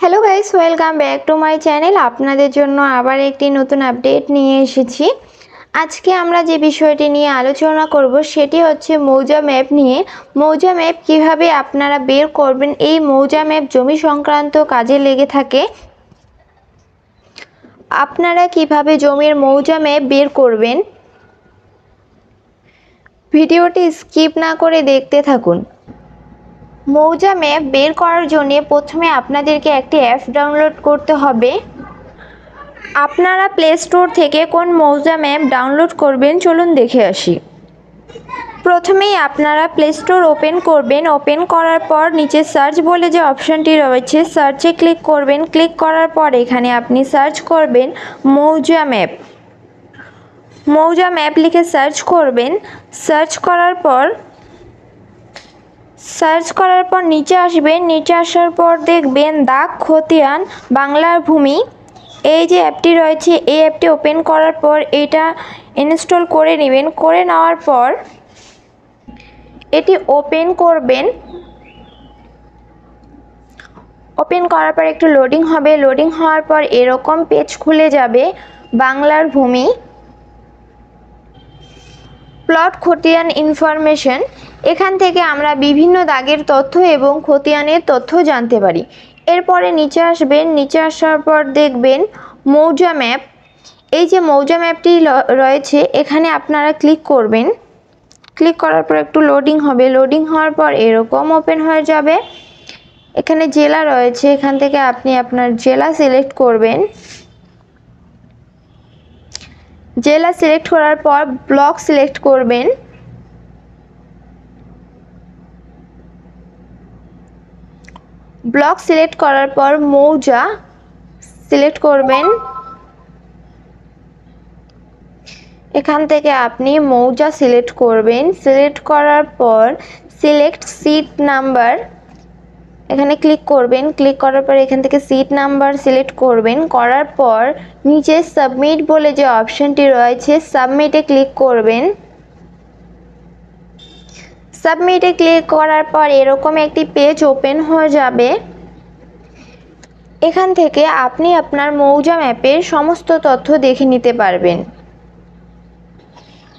Hello guys, welcome back to my channel. আপনাদের জন্য আবার একটি নতুন আপডেট নিয়ে এসেছি। আজকে আমরা যে বিষয়টি নিয়ে আলোচনা করব সেটি হচ্ছে মৌজা ম্যাপ নিয়ে। মৌজা ম্যাপ কিভাবে আপনারা বের করবেন, এই মৌজা ম্যাপ জমি সংক্রান্ত কাজে লেগে থাকে। আপনারা কিভাবে জমির মৌজা ম্যাপ বের করবেন, ভিডিওটি স্কিপ না করে দেখতে থাকুন। মৌজা ম্যাপ বের করার জন্য প্রথমে আপনাদেরকে একটি অ্যাপ ডাউনলোড করতে হবে। আপনারা প্লে স্টোর থেকে কোন মৌজা ম্যাপ ডাউনলোড করবেন চলুন দেখে আসি। প্রথমেই আপনারা প্লে স্টোর ওপেন করবেন। ওপেন করার পর নিচে সার্চ বলে যে অপশানটি রয়েছে, সার্চে ক্লিক করবেন। ক্লিক করার পর এখানে আপনি সার্চ করবেন মৌজা ম্যাপ। মৌজা ম্যাপ লিখে সার্চ করবেন। সার্চ করার পর নিচে আসবেন। নিচে আসার পর দেখবেন দাগ খতিয়ান বাংলার ভূমি, এই যে অ্যাপটি রয়েছে এই অ্যাপটি ওপেন করার পর এটা ইনস্টল করে নেবেন। করে নেওয়ার পর এটি ওপেন করবেন। ওপেন করার পর একটু লোডিং হবে। লোডিং হওয়ার পর এরকম পেজ খুলে যাবে। বাংলার ভূমি, প্লট খতিয়ান ইনফরমেশন, এখান থেকে আমরা বিভিন্ন দাগের তথ্য এবং খতিয়ানের তথ্য জানতে পারি। এরপরে নিচে আসবেন। নিচে আসার পর দেখবেন মৌজা ম্যাপ, এই যে মৌজা ম্যাপটি রয়েছে এখানে আপনারা ক্লিক করবেন। ক্লিক করার পর একটু লোডিং হবে। লোডিং হওয়ার পর এরকম ওপেন হয়ে যাবে। এখানে জেলা রয়েছে, এখান থেকে আপনি আপনার জেলা সিলেক্ট করবেন। জেলা সিলেক্ট করার পর ব্লক সিলেক্ট করবেন। ব্লক সিলেক্ট করার পর মৌজা সিলেক্ট করবেন। এখান থেকে আপনি মৌজা সিলেক্ট করবেন। সিলেক্ট করার পর সিলেক্ট সিট নাম্বার, এখানে ক্লিক করবেন। ক্লিক করার পর এখান থেকে সিট নাম্বার সিলেক্ট করবেন। করার পর নিচে সাবমিট বলে যে অপশনটি রয়েছে সাবমিটে ক্লিক করবেন। সাবমিটে ক্লিক করার পর এরকম একটি পেজ ওপেন হয়ে যাবে। এখান থেকে আপনি আপনার মৌজা ম্যাপের সমস্ত তথ্য দেখে নিতে পারবেন।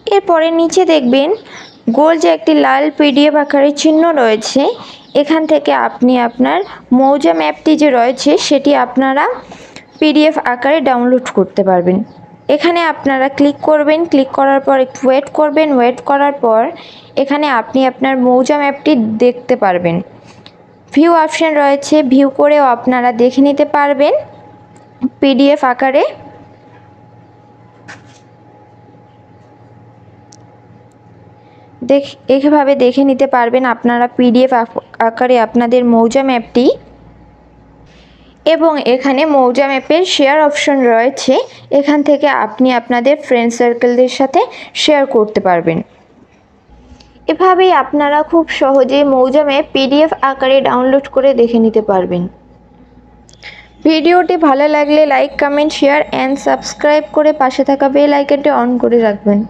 এরপরে নিচে দেখবেন গোল যে একটি লাল পিডিএফ আকারের চিহ্ন রয়েছে, এখান থেকে আপনি আপনার মৌজা ম্যাপটি যে রয়েছে সেটি আপনারা পিডিএফ আকারে ডাউনলোড করতে পারবেন। এখানে আপনারা ক্লিক করবেন। ক্লিক করার পর একটু ওয়েট করবেন। ওয়েট করার পর এখানে আপনি আপনার মৌজা ম্যাপটি দেখতে পারবেন। ভিউ অপশান রয়েছে, ভিউ করেও আপনারা দেখে নিতে পারবেন পিডিএফ আকারে। এইভাবে দেখে নিতে পারবেন আপনারা পিডিএফ আকারে আপনাদের মৌজা ম্যাপটি। এবং এখানে মৌজা ম্যাপের শেয়ার অপশন রয়েছে, এখান থেকে আপনি আপনাদের ফ্রেন্ড সার্কেলদের সাথে শেয়ার করতে পারবেন। এভাবেই আপনারা খুব সহজে মৌজা ম্যাপ পিডিএফ আকারে ডাউনলোড করে দেখে নিতে পারবেন। ভিডিওটি ভালো লাগলে like, comment, share and subscribe করে পাশে থাকা বেল আইকনটি অন করে রাখবেন।